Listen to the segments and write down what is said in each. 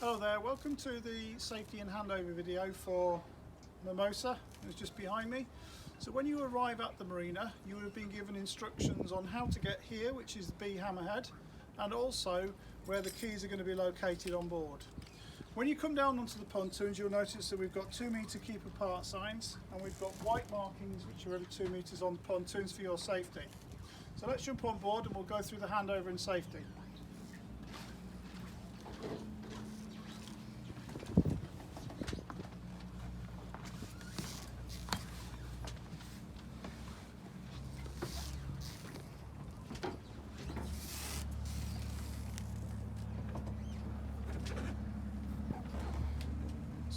Hello there, welcome to the safety and handover video for Mimosa, who's just behind me. So when you arrive at the marina, you will have been given instructions on how to get here, which is the B hammerhead, and also where the keys are going to be located on board. When you come down onto the pontoons, you'll notice that we've got 2 metre keep apart signs, and we've got white markings which are every 2 metres on the pontoons for your safety. So let's jump on board and we'll go through the handover and safety.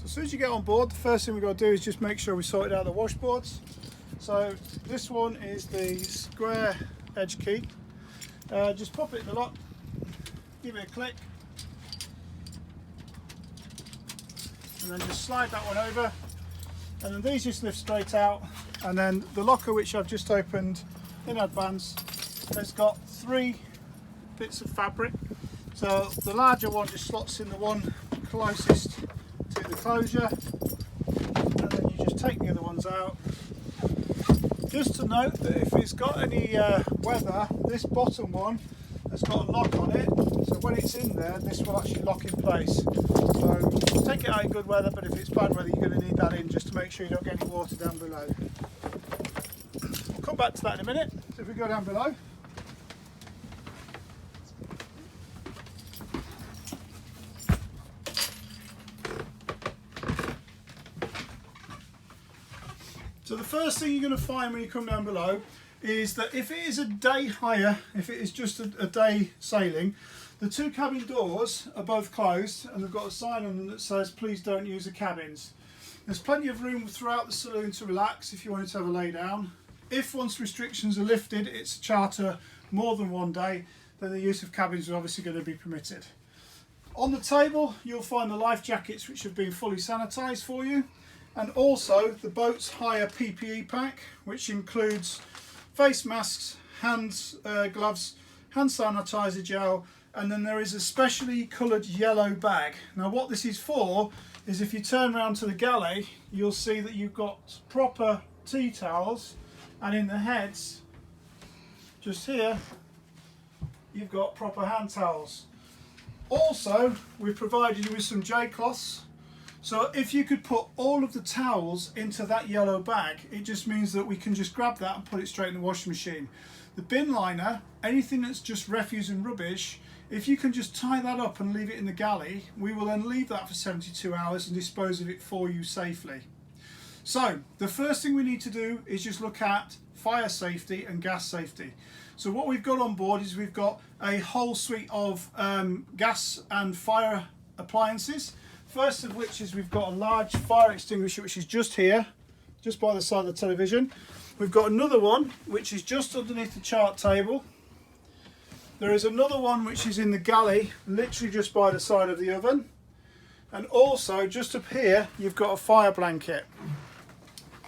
As soon as you get on board, the first thing we've got to do is just make sure we sorted out the washboards. So this one is the square edge key. Just pop it in the lock, give it a click, and then just slide that one over, and then these just lift straight out. And then the locker, which I've just opened in advance, has got 3 bits of fabric. So the larger one just slots in the one closest to the closure, and then you just take the other ones out. Just to note that if it's got any weather, this bottom one has got a lock on it, so when it's in there this will actually lock in place. So take it out in good weather, but if it's bad weather you're going to need that in just to make sure you don't get any water down below. We'll come back to that in a minute. So if we go down below, so the first thing you're going to find when you come down below is that if it is a day hire, if it is just a day sailing, the 2 cabin doors are both closed and they've got a sign on them that says please don't use the cabins. There's plenty of room throughout the saloon to relax if you wanted to have a lay down. If once restrictions are lifted, it's a charter more than 1 day, then the use of cabins is obviously going to be permitted. On the table you'll find the life jackets which have been fully sanitised for you, and also the boat's hire PPE pack, which includes face masks, gloves, hand sanitizer gel, and then there is a specially coloured yellow bag. Now what this is for is if you turn around to the galley, you'll see that you've got proper tea towels, and in the heads, just here, you've got proper hand towels. Also, we've provided you with some J-cloths. So if you could put all of the towels into that yellow bag, it just means that we can just grab that and put it straight in the washing machine. The bin liner, anything that's just refuse and rubbish, if you can just tie that up and leave it in the galley, we will then leave that for 72 hours and dispose of it for you safely. So the first thing we need to do is just look at fire safety and gas safety. So what we've got on board is we've got a whole suite of gas and fire appliances. First of which is we've got a large fire extinguisher which is just here, just by the side of the television. We've got another one which is just underneath the chart table. There is another one which is in the galley, literally just by the side of the oven. And also just up here you've got a fire blanket.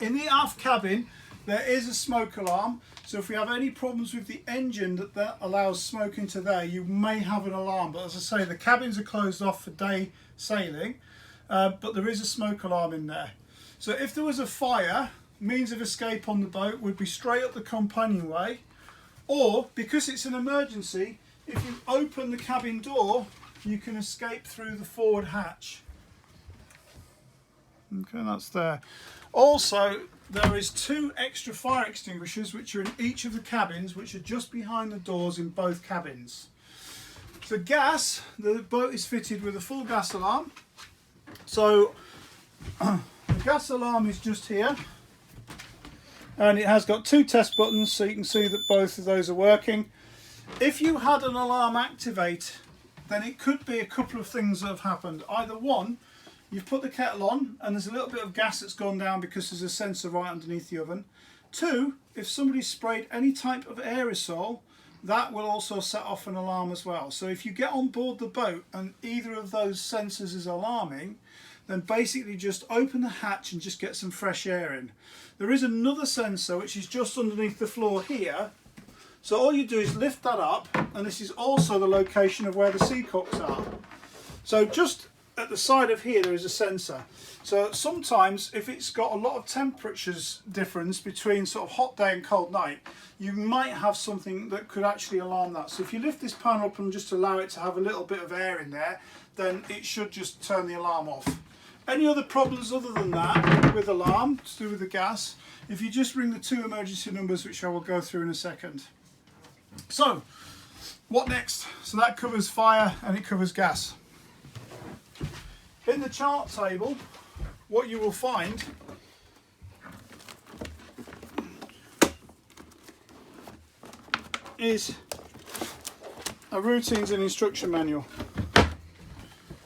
In the aft cabin there is a smoke alarm, so if we have any problems with the engine that allows smoke into there, you may have an alarm. But as I say, the cabins are closed off for day sailing, but there is a smoke alarm in there. So if there was a fire, means of escape on the boat would be straight up the companionway, or because it's an emergency, if you open the cabin door you can escape through the forward hatch. Okay, that's there. Also there is 2 extra fire extinguishers which are in each of the cabins, which are just behind the doors in both cabins. So gas, the boat is fitted with a full gas alarm. So the gas alarm is just here, and it has got 2 test buttons, so you can see that both of those are working. If you had an alarm activate, then it could be a couple of things that have happened. Either one, you've put the kettle on and there's a little bit of gas that's gone down because there's a sensor right underneath the oven. 2, if somebody sprayed any type of aerosol, that will also set off an alarm as well. So if you get on board the boat and either of those sensors is alarming, then basically just open the hatch and just get some fresh air in. There is another sensor which is just underneath the floor here. So all you do is lift that up, and this is also the location of where the sea cooks are. So just at the side of here there is a sensor. So sometimes if it's got a lot of temperatures difference between sort of hot day and cold night, you might have something that could actually alarm that. So if you lift this panel up and just allow it to have a little bit of air in there, then it should just turn the alarm off. Any other problems other than that with alarm to do with the gas, if you just ring the 2 emergency numbers, which I will go through in a second. So what next? So that covers fire and it covers gas. In the chart table, what you will find is a routines and instruction manual.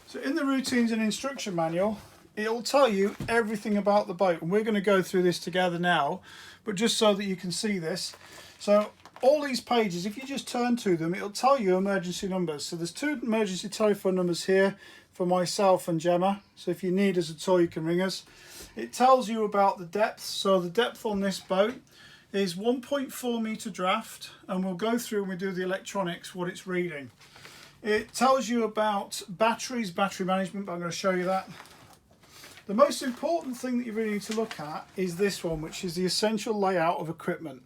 So in the routines and instruction manual, it will tell you everything about the boat, and we're going to go through this together now, but just so that you can see this. So all these pages, if you just turn to them, it'll tell you emergency numbers. So there's 2 emergency telephone numbers here for myself and Gemma, so if you need us at all you can ring us. It tells you about the depth. So the depth on this boat is 1.4 meter draft, and we'll go through and we do the electronics what it's reading. It tells you about batteries, battery management, but I'm going to show you that. The most important thing that you really need to look at is this one, which is the essential layout of equipment.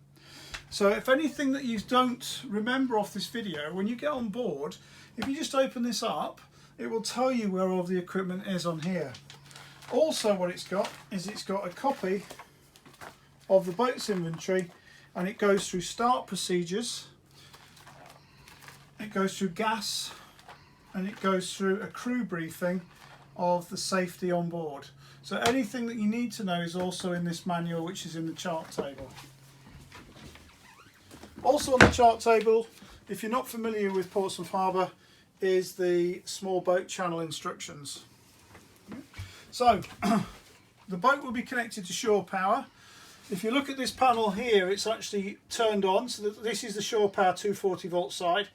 So if anything that you don't remember off this video, when you get on board, if you just open this up, it will tell you where all the equipment is on here. Also what it's got is it's got a copy of the boat's inventory, and it goes through start procedures, it goes through gas, and it goes through a crew briefing of the safety on board. So anything that you need to know is also in this manual, which is in the chart table. Also on the chart table, if you're not familiar with Portsmouth Harbour, is the small boat channel instructions. So the boat will be connected to shore power. If you look at this panel here, it's actually turned on, so that this is the shore power 240 volt side,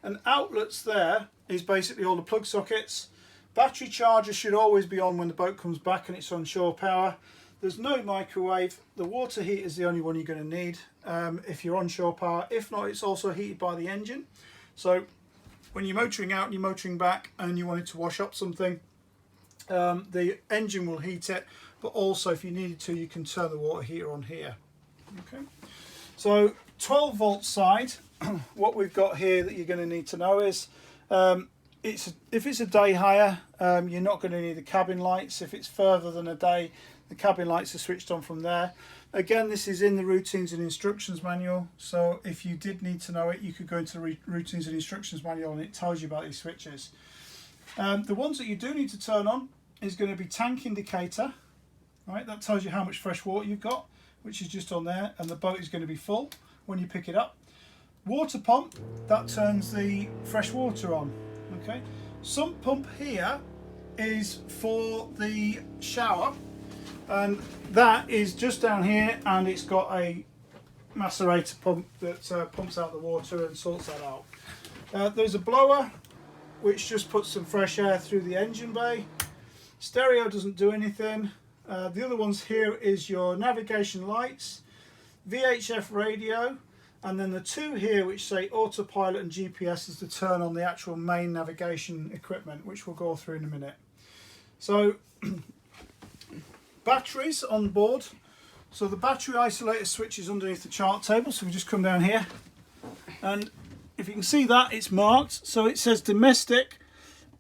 and outlets there is basically all the plug sockets. Battery charger should always be on when the boat comes back and it's on shore power. There's no microwave. The water heater is the only one you're going to need if you're on shore power. If not, it's also heated by the engine. So when you're motoring out and you're motoring back and you wanted to wash up something, the engine will heat it, but also if you needed to, you can turn the water heater on here. Okay. So 12 volt side, what we've got here that you're going to need to know is if it's a day hire, you're not going to need the cabin lights. If it's further than a day, the cabin lights are switched on from there. Again, this is in the routines and instructions manual, so if you did need to know it, you could go into the routines and instructions manual and it tells you about these switches. The ones that you do need to turn on is going to be tank indicator. Right, that tells you how much fresh water you've got, which is just on there, and the boat is going to be full when you pick it up. Water pump, that turns the fresh water on. Okay, sump pump here is for the shower, and that is just down here, and it's got a macerator pump that pumps out the water and sorts that out. There's a blower which just puts some fresh air through the engine bay. Stereo doesn't do anything. The other ones here is your navigation lights, VHF radio, and then the 2 here which say autopilot and GPS is to turn on the actual main navigation equipment, which we'll go through in a minute. So batteries on board. So the battery isolator switch is underneath the chart table, so we just come down here, and if you can see that, it's marked. So it says domestic,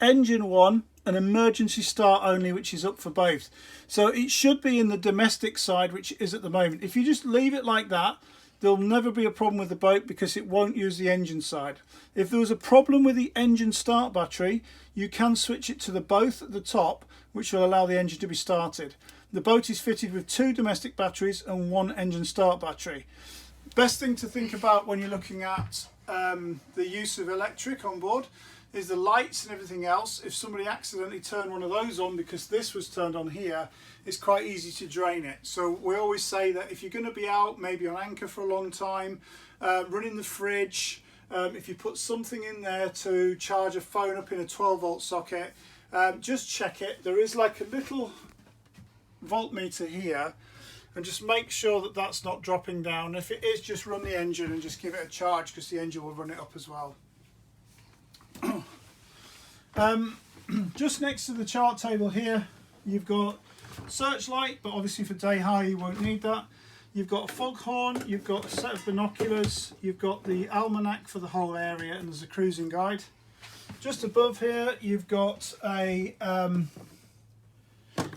engine 1, and emergency start only, which is up for both. So it should be in the domestic side, which is at the moment. If you just leave it like that, there'll never be a problem with the boat because it won't use the engine side. If there was a problem with the engine start battery, you can switch it to the both at the top, which will allow the engine to be started. The boat is fitted with 2 domestic batteries and 1 engine start battery. Best thing to think about when you're looking at the use of electric on board is the lights and everything else. If somebody accidentally turned one of those on because this was turned on here, it's quite easy to drain it. So we always say that if you're going to be out, maybe on anchor for a long time, running the fridge, if you put something in there to charge a phone up in a 12 volt socket, just check it. There is like a little voltmeter here, and just make sure that that's not dropping down. If it is, just run the engine and just give it a charge, because the engine will run it up as well. just next to the chart table here, you've got searchlight, but obviously for day high you won't need that. You've got a foghorn, you've got a set of binoculars, you've got the almanac for the whole area, and there's a cruising guide. Just above here you've got a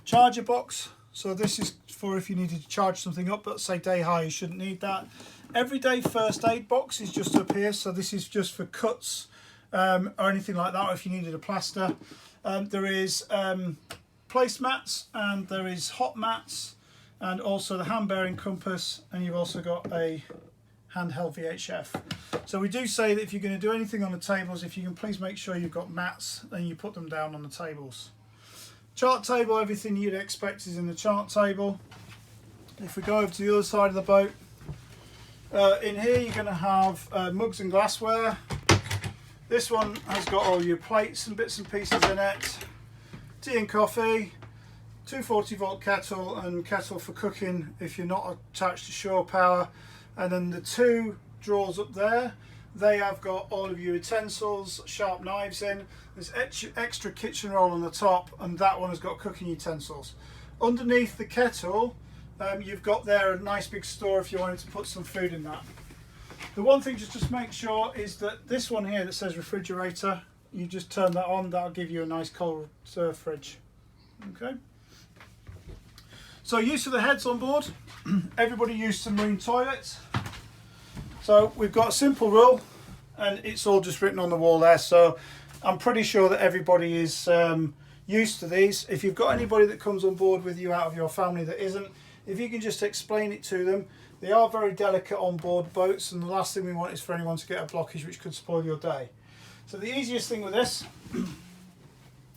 charger box, so this is for if you needed to charge something up, but say day high you shouldn't need that. Everyday first aid box is just up here, so this is just for cuts or anything like that, or if you needed a plaster. There is placemats, and there is hot mats, and also the hand bearing compass, and you've also got a handheld VHF. So we do say that if you're going to do anything on the tables, if you can please make sure you've got mats, then you put them down on the tables. Chart table, everything you'd expect is in the chart table. If we go over to the other side of the boat, in here you're going to have mugs and glassware. This one has got all your plates and bits and pieces in it. Tea and coffee, 240 volt kettle and kettle for cooking if you're not attached to shore power. And then the two drawers up there, they have got all of your utensils, sharp knives in. There's extra kitchen roll on the top, and that one has got cooking utensils. Underneath the kettle, you've got there a nice big store if you wanted to put some food in that. The one thing just make sure is that this one here that says refrigerator, you just turn that on, that'll give you a nice cold fridge. Okay. So use of the heads on board, everybody used some marine toilets. So we've got a simple rule, and it's all just written on the wall there, so I'm pretty sure that everybody is used to these. If you've got anybody that comes on board with you out of your family that isn't, if you can just explain it to them. They are very delicate on board boats, and the last thing we want is for anyone to get a blockage which could spoil your day. So the easiest thing with this,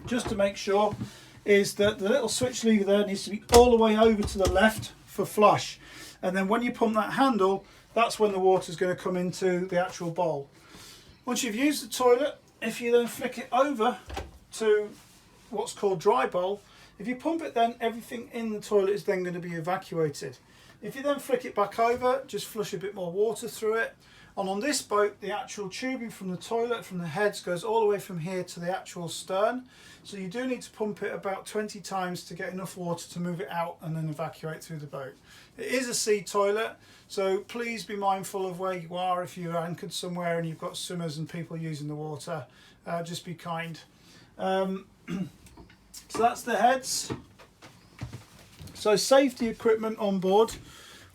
just to make sure, is that the little switch lever there needs to be all the way over to the left for flush, and then when you pump that handle, that's when the water is going to come into the actual bowl. Once you've used the toilet, if you then flick it over to what's called dry bowl, if you pump it, then everything in the toilet is then going to be evacuated. If you then flick it back over, just flush a bit more water through it. And on this boat, the actual tubing from the toilet, from the heads, goes all the way from here to the actual stern. So you do need to pump it about 20 times to get enough water to move it out and then evacuate through the boat. It is a sea toilet, so please be mindful of where you are. If you're anchored somewhere and you've got swimmers and people using the water, just be kind. So that's the heads. So safety equipment on board,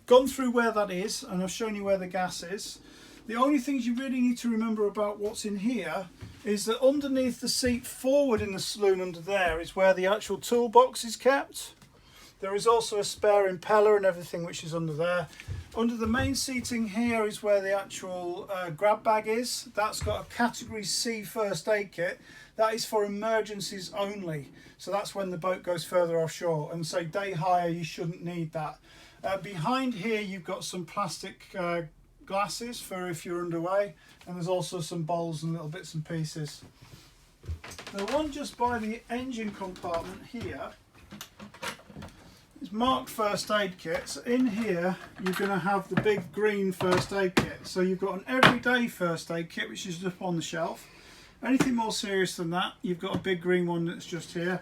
gone through where that is, and I've shown you where the gas is. The only things you really need to remember about what's in here is that underneath the seat forward in the saloon under there is where the actual toolbox is kept. There is also a spare impeller and everything which is under there. Under the main seating here is where the actual grab bag is. That's got a category C first aid kit. That is for emergencies only. So that's when the boat goes further offshore, and say day hire you shouldn't need that. Behind here you've got some plastic glasses for if you're underway, and there's also some bowls and little bits and pieces. The one just by the engine compartment here is marked first aid kit. So in here you're going to have the big green first aid kit. So you've got an everyday first aid kit which is up on the shelf. Anything more serious than that, you've got a big green one that's just here.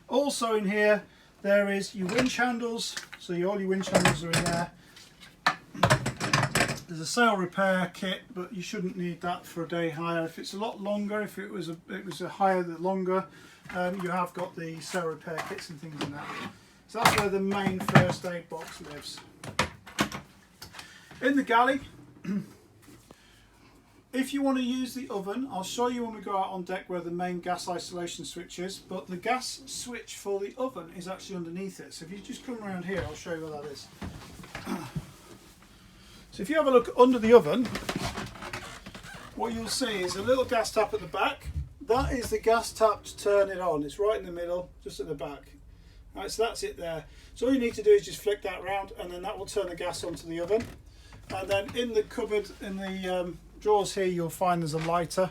Also in here there is your winch handles, so all your winch handles are in there. There's a sail repair kit, but you shouldn't need that for a day hire. If it's a lot longer, if it was a hire that longer, you have got the sail repair kits and things in that. So that's where the main first aid box lives. In the galley, if you want to use the oven, I'll show you when we go out on deck where the main gas isolation switch is, but the gas switch for the oven is actually underneath it. So if you just come around here, I'll show you where that is. So if you have a look under the oven, what you'll see is a little gas tap at the back. That is the gas tap to turn it on. It's right in the middle, just at the back. Right, so that's it there. So all you need to do is just flick that round, and then that will turn the gas onto the oven. And then in the cupboard, in the drawers here, you'll find there's a lighter.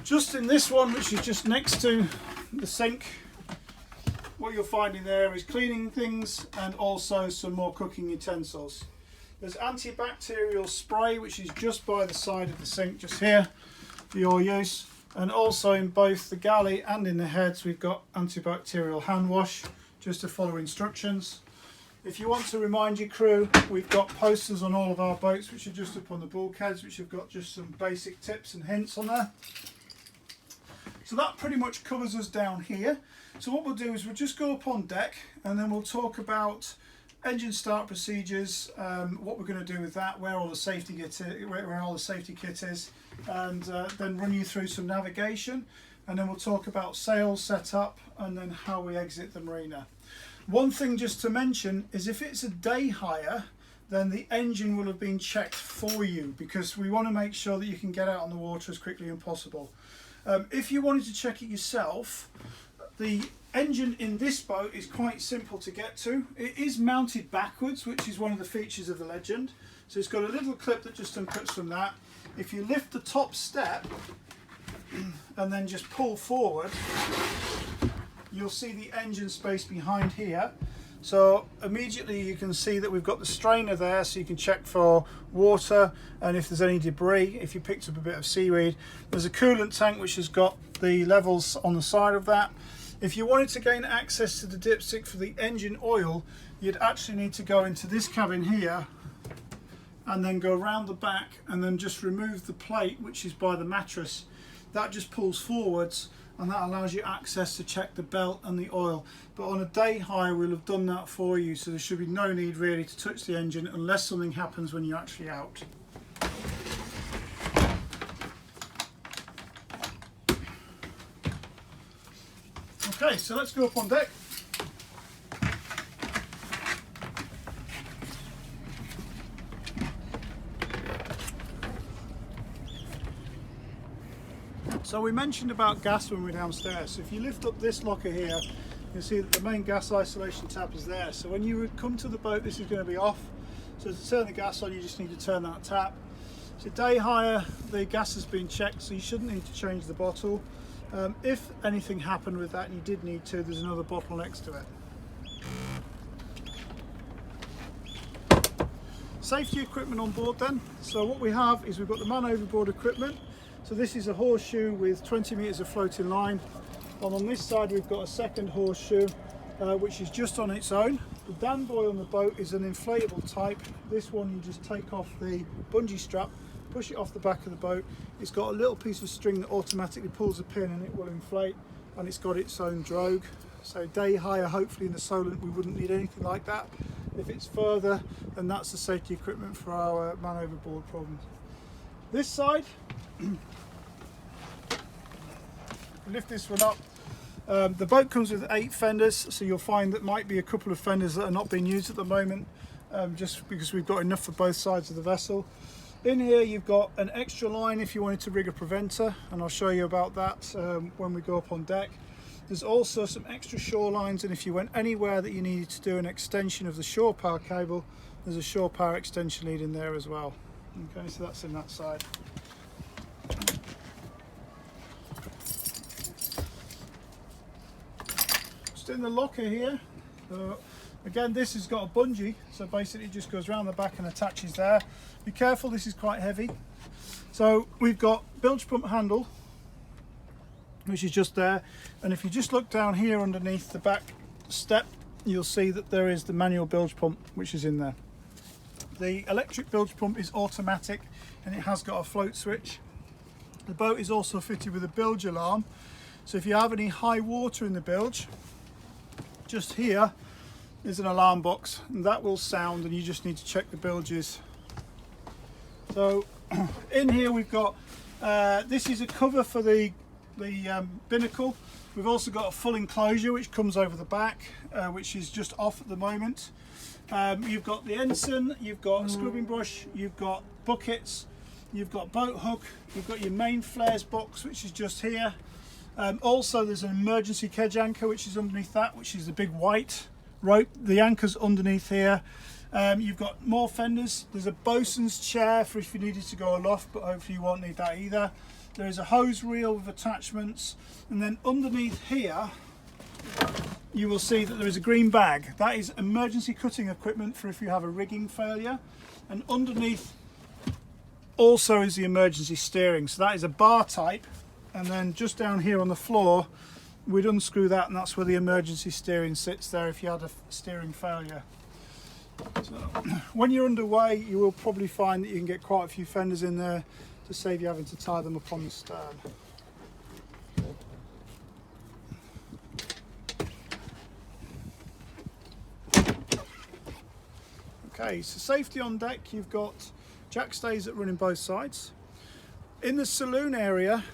Just in this one, which is just next to the sink, what you'll find in there is cleaning things and also some more cooking utensils. There's antibacterial spray, which is just by the side of the sink, just here, for your use. And also in both the galley and in the heads we've got antibacterial hand wash, just to follow instructions. If you want to remind your crew, we've got posters on all of our boats which are just up on the bulkheads, which have got just some basic tips and hints on there. So that pretty much covers us down here. So what we'll do is we'll just go up on deck and then we'll talk about engine start procedures, what we're going to do with that, where all the safety kit is, and then run you through some navigation, and then we'll talk about sails setup and then how we exit the marina. One thing just to mention is if it's a day hire, then the engine will have been checked for you, because we want to make sure that you can get out on the water as quickly as possible. If you wanted to check it yourself, the engine in this boat is quite simple to get to. It is mounted backwards, which is one of the features of the Legend. So it's got a little clip that just uncuts from that. If you lift the top step and then just pull forward, you'll see the engine space behind here. So immediately you can see that we've got the strainer there, so you can check for water and if there's any debris, if you picked up a bit of seaweed. There's a coolant tank which has got the levels on the side of that. If you wanted to gain access to the dipstick for the engine oil, you'd actually need to go into this cabin here and then go around the back and then just remove the plate which is by the mattress. That just pulls forwards and that allows you access to check the belt and the oil. But on a day hire we'll have done that for you, so there should be no need really to touch the engine unless something happens when you're actually out. Okay, so let's go up on deck. So we mentioned about gas when we were downstairs. So if you lift up this locker here, you'll see that the main gas isolation tap is there. So when you would come to the boat, this is going to be off. So to turn the gas on, you just need to turn that tap. So day hire, the gas has been checked, so you shouldn't need to change the bottle. If anything happened with that and you did need to, there's another bottle next to it. Safety equipment on board then. So what we have is we've got the man overboard equipment. So this is a horseshoe with 20 metres of floating line. And on this side we've got a second horseshoe which is just on its own. The Dan buoy on the boat is an inflatable type. This one you just take off the bungee strap, push it off the back of the boat. It's got a little piece of string that automatically pulls a pin and it will inflate, and it's got its own drogue. So day hire, hopefully in the Solent we wouldn't need anything like that. If it's further, then that's the safety equipment for our man overboard problems. This side, lift this one up. The boat comes with 8 fenders, so you'll find that might be a couple of fenders that are not being used at the moment, just because we've got enough for both sides of the vessel. In here you've got an extra line if you wanted to rig a preventer, and I'll show you about that when we go up on deck. There's also some extra shore lines, and if you went anywhere that you needed to do an extension of the shore power cable, there's a shore power extension lead in there as well. Okay, so that's in that side. Just in the locker here, again this has got a bungee, so basically it just goes around the back and attaches there. Be careful, this is quite heavy. So we've got bilge pump handle, which is just there, and if you just look down here underneath the back step, you'll see that there is the manual bilge pump which is in there. The electric bilge pump is automatic and it has got a float switch. The boat is also fitted with a bilge alarm, so if you have any high water in the bilge, just here is an alarm box and that will sound, and you just need to check the bilges. So in here we've got this is a cover for the binnacle. We've also got a full enclosure which comes over the back, which is just off at the moment. You've got the ensign, you've got a scrubbing brush, you've got buckets, you've got boat hook, you've got your main flares box which is just here. Also there's an emergency kedge anchor which is underneath that, which is the big white rope. The anchor's underneath here. You've got more fenders. There's a bosun's chair for if you needed to go aloft, but hopefully you won't need that either. There is a hose reel with attachments, and then underneath here you will see that there is a green bag. That is emergency cutting equipment for if you have a rigging failure, and underneath also is the emergency steering. So that is a bar type and then just down here on the floor we'd unscrew that, and that's where the emergency steering sits there if you had a steering failure. So when you're underway, you will probably find that you can get quite a few fenders in there to save you having to tie them up on the stern. Okay, so safety on deck, you've got jack stays that run in both sides. In the saloon area,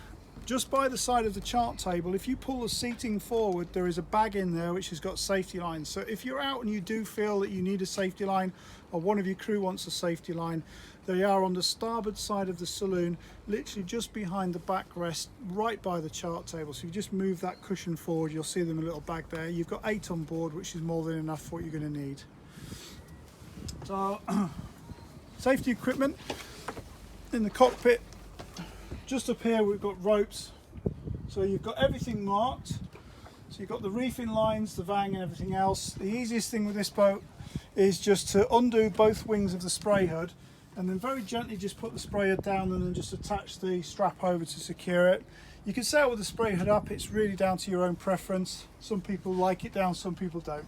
just by the side of the chart table, if you pull the seating forward, there is a bag in there which has got safety lines. So if you're out and you do feel that you need a safety line, or one of your crew wants a safety line, they are on the starboard side of the saloon, literally just behind the backrest, right by the chart table. So you just move that cushion forward, you'll see them in a little bag there. You've got 8 on board, which is more than enough for what you're going to need. So safety equipment in the cockpit. Just up here we've got ropes, so you've got everything marked. So you've got the reefing lines, the vang and everything else. The easiest thing with this boat is just to undo both wings of the spray hood, and then very gently just put the spray hood down and then just attach the strap over to secure it. You can sail with the spray hood up, it's really down to your own preference. Some people like it down, some people don't.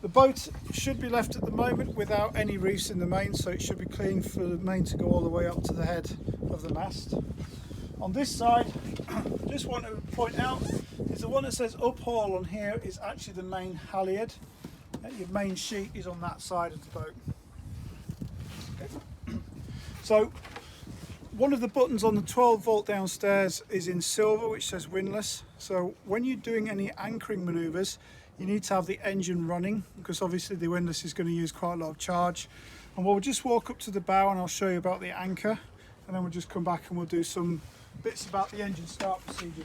The boat should be left at the moment without any reefs in the main, so it should be clean for the main to go all the way up to the head of the mast. On this side, just want to point out, is the one that says uphaul on here is actually the main halyard. Your main sheet is on that side of the boat. Okay. So one of the buttons on the 12 volt downstairs is in silver, which says windlass. So when you're doing any anchoring manoeuvres, you need to have the engine running, because obviously the windlass is going to use quite a lot of charge. And we'll just walk up to the bow and I'll show you about the anchor, and then we'll just come back and we'll do some bits about the engine start procedures.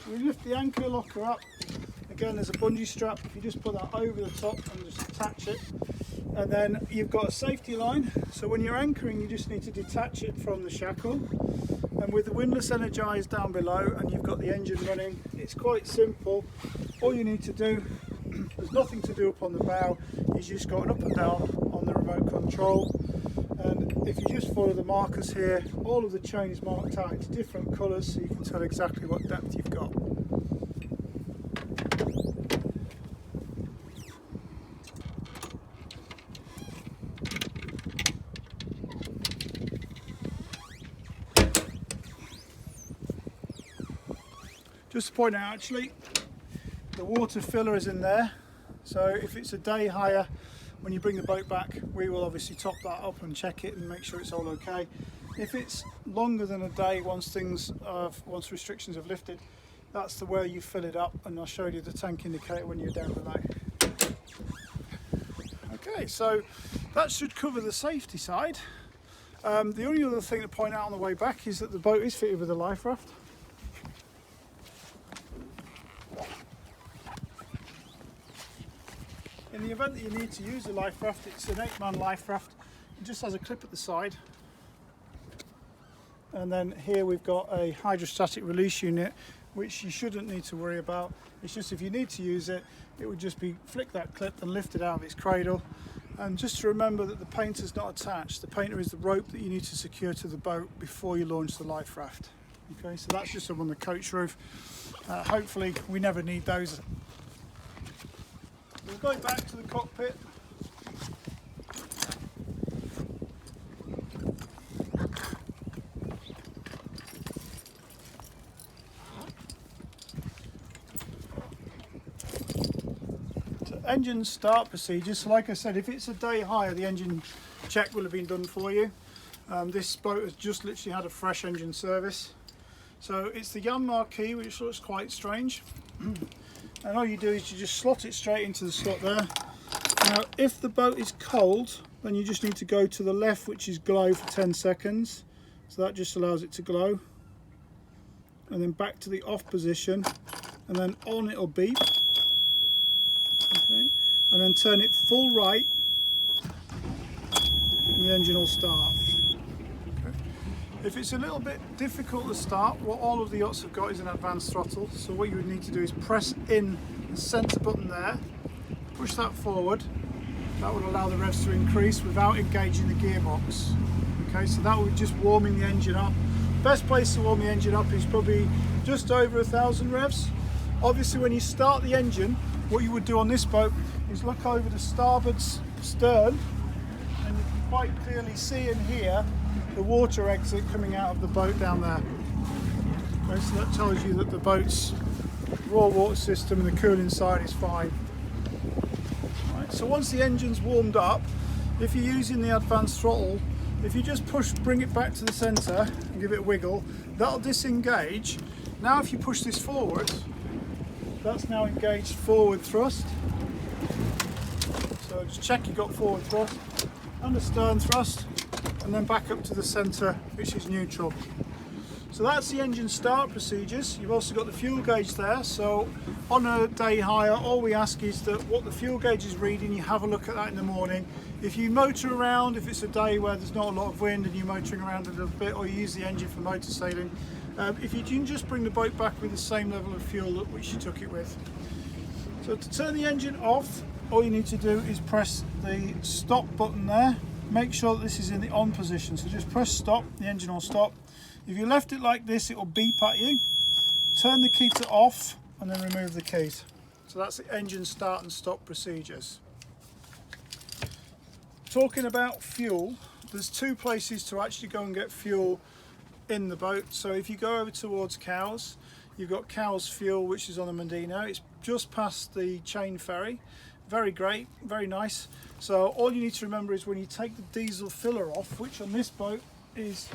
We lift the anchor locker up. Again, there's a bungee strap. If you just put that over the top and just attach it, and then you've got a safety line. So when you're anchoring, you just need to detach it from the shackle. And with the windlass energised down below and you've got the engine running, it's quite simple. All you need to do, there's nothing to do up on the bow, is you just got an up and down on the remote control. And if you just follow the markers here, all of the chain is marked out into different colours, so you can tell exactly what depth you've got. Just to point out, actually, the water filler is in there, so if it's a day hire, when you bring the boat back, we will obviously top that up and check it and make sure it's all okay. If it's longer than a day, once restrictions have lifted, that's the way you fill it up, and I'll show you the tank indicator when you're down below. Okay, so that should cover the safety side. The only other thing to point out on the way back is that the boat is fitted with a life raft. In the event that you need to use a life raft, it's an 8-man life raft. It just has a clip at the side. And then here we've got a hydrostatic release unit, which you shouldn't need to worry about. It's just if you need to use it, it would just be flick that clip and lift it out of its cradle. And just to remember that the painter's not attached. The painter is the rope that you need to secure to the boat before you launch the life raft. Okay, so that's just on the coach roof. Hopefully we never need those. We'll go back to the cockpit. So engine start procedures. So like I said, if it's a day hire, the engine check will have been done for you. This boat has just literally had a fresh engine service. So it's the Yanmar key, which looks quite strange. And all you do is you just slot it straight into the slot there. Now if the boat is cold, then you just need to go to the left, which is glow, for 10 seconds. So that just allows it to glow. And then back to the off position, and then on it'll beep. Okay. And then turn it full right, and the engine will start. Okay. If it's a little bit difficult to start, what all of the yachts have got is an advanced throttle. So what you would need to do is press in the centre button there, push that forward. That would allow the revs to increase without engaging the gearbox. Okay, so that would just warming the engine up. Best place to warm the engine up is probably just over 1,000 revs. Obviously when you start the engine, what you would do on this boat is look over the starboard stern, and you can quite clearly see and hear the water exit coming out of the boat down there. Okay, so that tells you that the boat's raw water system and the cooling side is fine. Right, so once the engine's warmed up, if you're using the advanced throttle, if you just bring it back to the centre and give it a wiggle, that'll disengage. Now if you push this forward, that's now engaged forward thrust. So just check you got forward thrust and the stern thrust, and then back up to the centre, which is neutral. So that's the engine start procedures. You've also got the fuel gauge there. So on a day hire, all we ask is that what the fuel gauge is reading, you have a look at that in the morning. If you motor around, if it's a day where there's not a lot of wind and you're motoring around a little bit, or you use the engine for motor sailing, if you can just bring the boat back with the same level of fuel at which you took it with. So to turn the engine off, all you need to do is press the stop button there. Make sure that this is in the on position. So just press stop, the engine will stop. If you left it like this, it will beep at you. Turn the key to off and then remove the keys. So that's the engine start and stop procedures. Talking about fuel, there's two places to actually go and get fuel in the boat. So if you go over towards Cowes, you've got Cowes Fuel, which is on the Medina. It's just past the chain ferry. Very great, very nice. So all you need to remember is when you take the diesel filler off, which on this boat is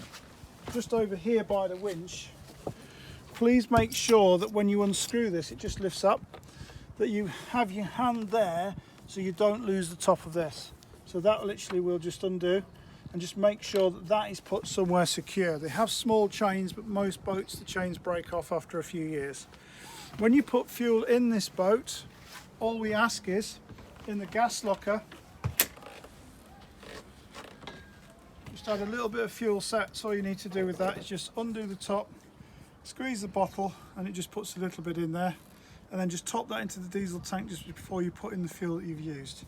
just over here by the winch, please make sure that when you unscrew this, it just lifts up, that you have your hand there so you don't lose the top of this. So that literally will just undo, and just make sure that that is put somewhere secure. They have small chains, but most boats, the chains break off after a few years. When you put fuel in this boat, all we ask is, in the gas locker, just add a little bit of fuel set. So all you need to do with that is just undo the top, squeeze the bottle, and it just puts a little bit in there, and then just top that into the diesel tank just before you put in the fuel that you've used.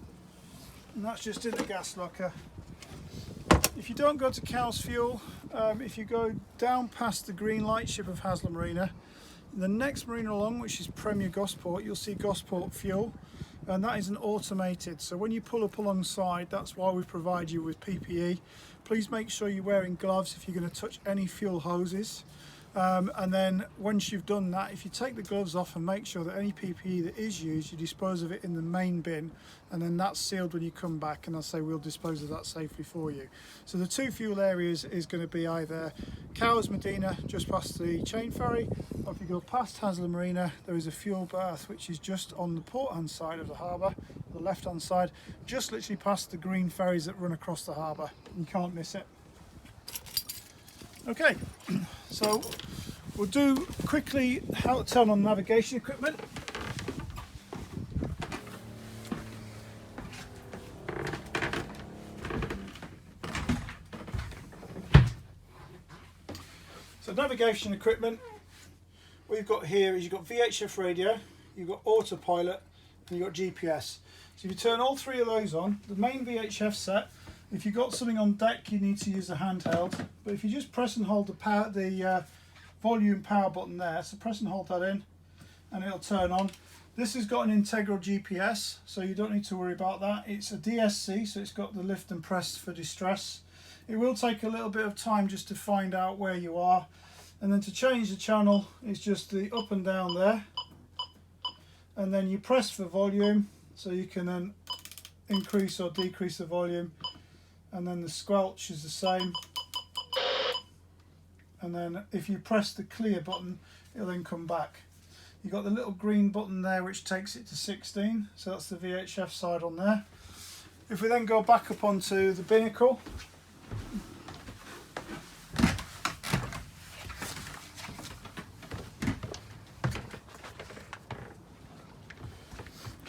And that's just in the gas locker. If you don't go to Cowes Fuel, if you go down past the green lightship of Haslam Marina, the next marina along, which is Premier Gosport, you'll see Gosport Fuel, and that is an automated. So when you pull up alongside, that's why we provide you with PPE. Please make sure you're wearing gloves if you're going to touch any fuel hoses. And then once you've done that, if you take the gloves off and make sure that any PPE that is used, you dispose of it in the main bin, and then that's sealed when you come back, and I'll say we'll dispose of that safely for you. So the two fuel areas is going to be either Cowes Medina just past the chain ferry, or if you go past Haslam Marina, there is a fuel berth which is just on the port hand side of the harbour, the left hand side, just literally past the green ferries that run across the harbour. You can't miss it. Okay, so we'll do quickly how to turn on navigation equipment. So navigation equipment, what you've got here is you've got VHF radio, you've got autopilot, and you've got GPS. So if you turn all three of those on, the main VHF set, if you've got something on deck, you need to use a handheld. But if you just press and hold the volume power button there, so press and hold that in, and it'll turn on. This has got an integral GPS, so you don't need to worry about that. It's a DSC, so it's got the lift and press for distress. It will take a little bit of time just to find out where you are. And then to change the channel, it's just the up and down there. And then you press for volume, so you can then increase or decrease the volume. And then the squelch is the same. And then if you press the clear button, it'll then come back. You've got the little green button there which takes it to 16, so that's the VHF side on there. If we then go back up onto the binnacle,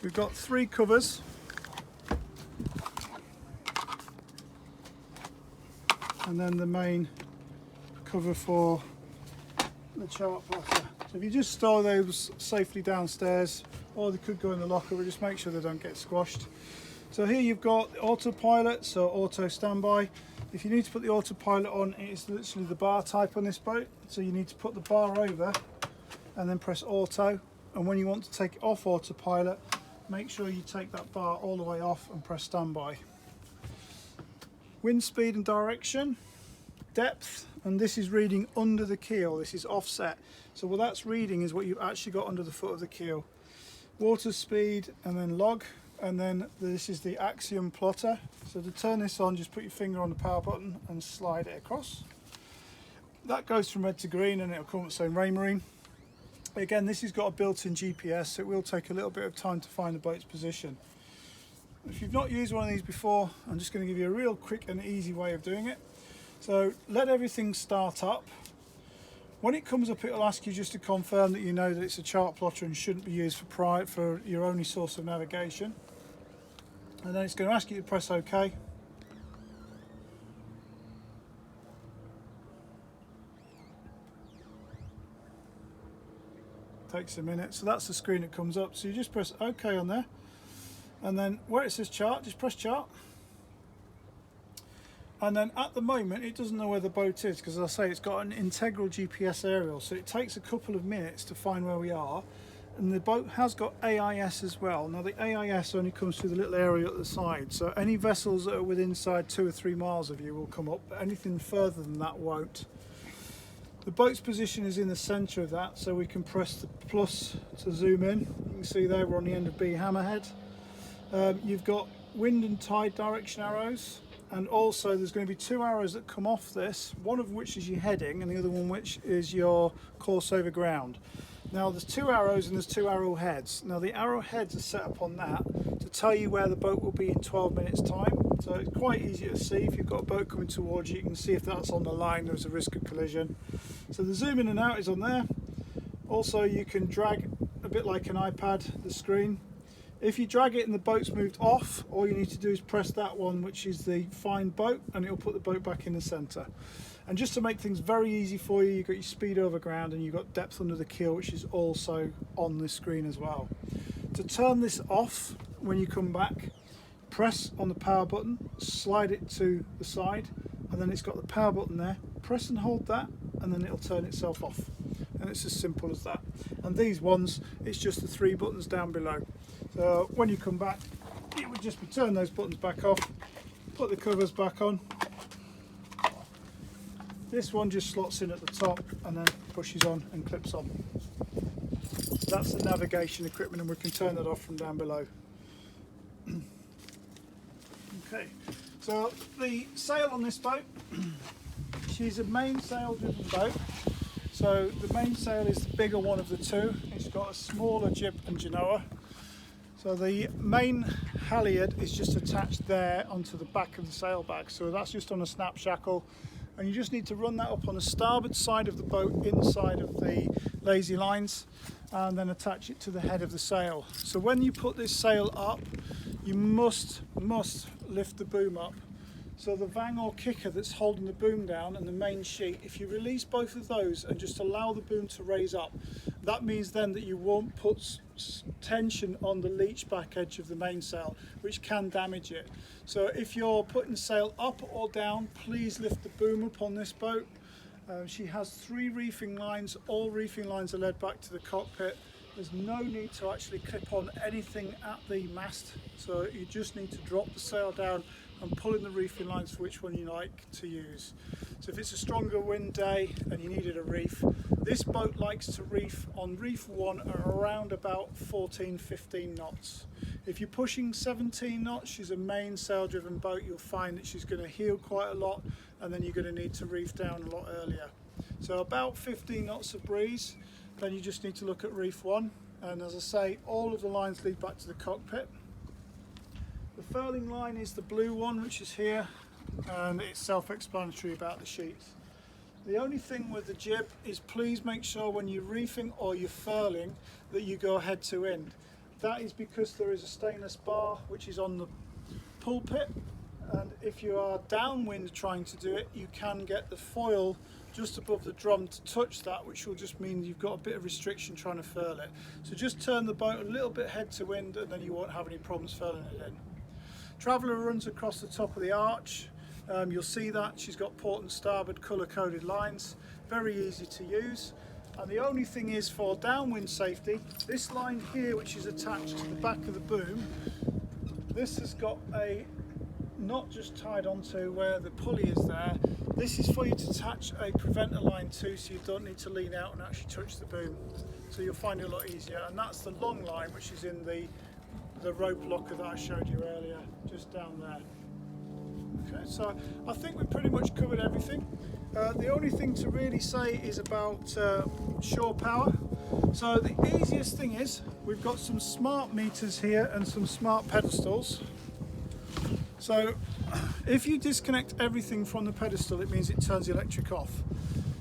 we've got three covers. And then the main cover for the chart plotter. So if you just store those safely downstairs, or they could go in the locker, but just make sure they don't get squashed. So here you've got the autopilot, so auto standby. If you need to put the autopilot on, it is literally the bar type on this boat. So you need to put the bar over and then press auto. And when you want to take it off autopilot, make sure you take that bar all the way off and press standby. Wind speed and direction, depth, and this is reading under the keel. This is offset. So what that's reading is what you've actually got under the foot of the keel. Water speed and then log, and then this is the axiom plotter. So to turn this on, just put your finger on the power button and slide it across. That goes from red to green and it'll come up saying Raymarine. Again, this has got a built-in GPS, so it will take a little bit of time to find the boat's position. If you've not used one of these before, I'm just going to give you a real quick and easy way of doing it. So let everything start up. When it comes up, it'll ask you just to confirm that you know that it's a chart plotter and shouldn't be used for your only source of navigation. And then it's going to ask you to press OK. Takes a minute, so that's the screen that comes up. So you just press OK on there, and then where it says chart, just press chart. And then at the moment it doesn't know where the boat is, because as I say, it's got an integral GPS aerial, so it takes a couple of minutes to find where we are. And the boat has got AIS as well. Now the AIS only comes through the little area at the side, so any vessels that are within inside 2 or 3 miles of you will come up, but anything further than that won't. The boat's position is in the centre of that, so we can press the plus to zoom in. You can see there we're on the end of B hammerhead. You've got wind and tide direction arrows, and also there's going to be 2 arrows that come off this, one of which is your heading and the other one which is your course over ground. Now there's 2 arrows and there's 2 arrow heads. Now the arrow heads are set up on that to tell you where the boat will be in 12 minutes time. So it's quite easy to see. If you've got a boat coming towards you, you can see if that's on the line, there's a risk of collision. So the zoom in and out is on there. Also you can drag, a bit like an iPad, the screen. If you drag it and the boat's moved off, all you need to do is press that one, which is the find boat, and it'll put the boat back in the centre. And just to make things very easy for you, you've got your speed over ground and you've got depth under the keel, which is also on the screen as well. To turn this off, when you come back, press on the power button, slide it to the side, and then it's got the power button there. Press and hold that, and then it'll turn itself off. And it's as simple as that. And these ones, it's just the 3 buttons down below. So when you come back, it would just be turn those buttons back off, put the covers back on. This one just slots in at the top and then pushes on and clips on. That's the navigation equipment, and we can turn that off from down below. Okay, so the sail on this boat, she's a main sail driven boat. So the main sail is the bigger one of the two. It's got a smaller jib and genoa. So the main halyard is just attached there onto the back of the sail bag. So that's just on a snap shackle. And you just need to run that up on the starboard side of the boat, inside of the lazy lines, and then attach it to the head of the sail. So when you put this sail up, you must lift the boom up. So the vang or kicker that's holding the boom down and the main sheet, if you release both of those and just allow the boom to raise up, that means then that you won't put tension on the leech back edge of the mainsail, which can damage it. So if you're putting the sail up or down, please lift the boom up on this boat. She has 3 reefing lines. All reefing lines are led back to the cockpit. There's no need to actually clip on anything at the mast, so you just need to drop the sail down and pull in the reefing lines for which one you like to use. So if it's a stronger wind day and you needed a reef, this boat likes to reef on reef 1 at around about 14-15 knots. If you're pushing 17 knots, she's a main sail driven boat, you'll find that she's going to heel quite a lot, and then you're going to need to reef down a lot earlier. So about 15 knots of breeze, then you just need to look at reef 1, and as I say, all of the lines lead back to the cockpit. The furling line is the blue one, which is here, and it's self-explanatory about the sheets. The only thing with the jib is please make sure when you're reefing or you're furling that you go head to end. That is because there is a stainless bar which is on the pulpit, and if you are downwind trying to do it, you can get the foil just above the drum to touch that, which will just mean you've got a bit of restriction trying to furl it. So just turn the boat a little bit head to wind and then you won't have any problems furling it in. Traveller runs across the top of the arch. You'll see that she's got port and starboard colour coded lines, very easy to use. And the only thing is, for downwind safety, this line here, which is attached to the back of the boom, this has got a knot just tied onto where the pulley is there. This is for you to attach a preventer line to, so you don't need to lean out and actually touch the boom. So you'll find it a lot easier. And that's the long line, which is in the rope locker that I showed you earlier, just down there. Okay, so I think we've pretty much covered everything. The only thing to really say is about shore power. So the easiest thing is, we've got some smart meters here and some smart pedestals. So if you disconnect everything from the pedestal, it means it turns the electric off.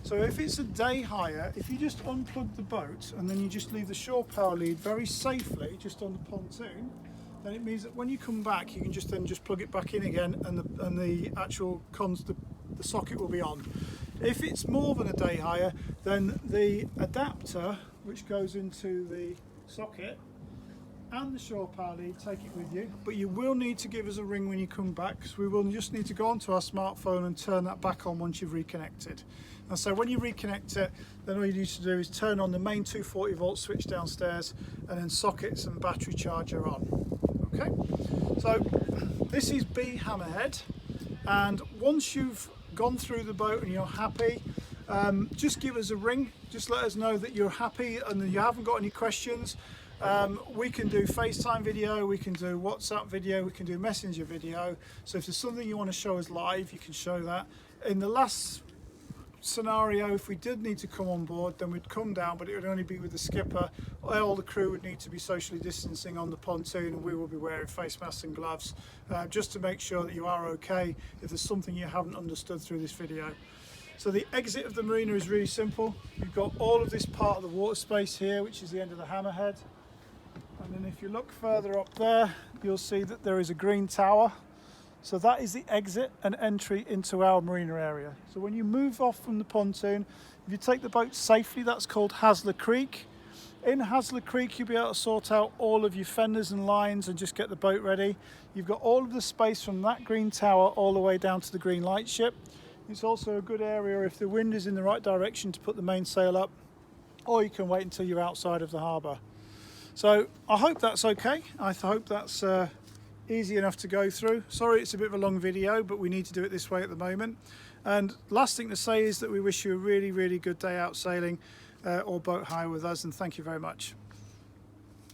So if it's a day hire, if you just unplug the boat and then you just leave the shore power lead very safely just on the pontoon, then it means that when you come back, you can just plug it back in again, and the actual the socket will be on. If it's more than a day hire, then the adapter, which goes into the socket, and the shore power lead, take it with you, but you will need to give us a ring when you come back, because we will just need to go onto our smartphone and turn that back on once you've reconnected. And so when you reconnect it, then all you need to do is turn on the main 240 volt switch downstairs and then sockets and battery charger on. Okay, so this is B Hammerhead, and once you've gone through the boat and you're happy, just give us a ring, just let us know that you're happy and that you haven't got any questions. We can do FaceTime video, we can do WhatsApp video, we can do Messenger video. So if there's something you want to show us live, you can show that. In the last scenario, if we did need to come on board, then we'd come down, but it would only be with the skipper. All the crew would need to be socially distancing on the pontoon, and we will be wearing face masks and gloves, just to make sure that you are okay if there's something you haven't understood through this video. So the exit of the marina is really simple. You've got all of this part of the water space here, which is the end of the hammerhead. And then if you look further up there, you'll see that there is a green tower. So that is the exit and entry into our marina area. So when you move off from the pontoon, if you take the boat safely, that's called Hasler Creek. In Hasler Creek, you'll be able to sort out all of your fenders and lines and just get the boat ready. You've got all of the space from that green tower all the way down to the green lightship. It's also a good area if the wind is in the right direction to put the mainsail up, or you can wait until you're outside of the harbour. So I hope that's okay. I hope that's easy enough to go through. Sorry it's a bit of a long video, but we need to do it this way at the moment. And last thing to say is that we wish you a really, really good day out sailing or boat hire with us, and thank you very much.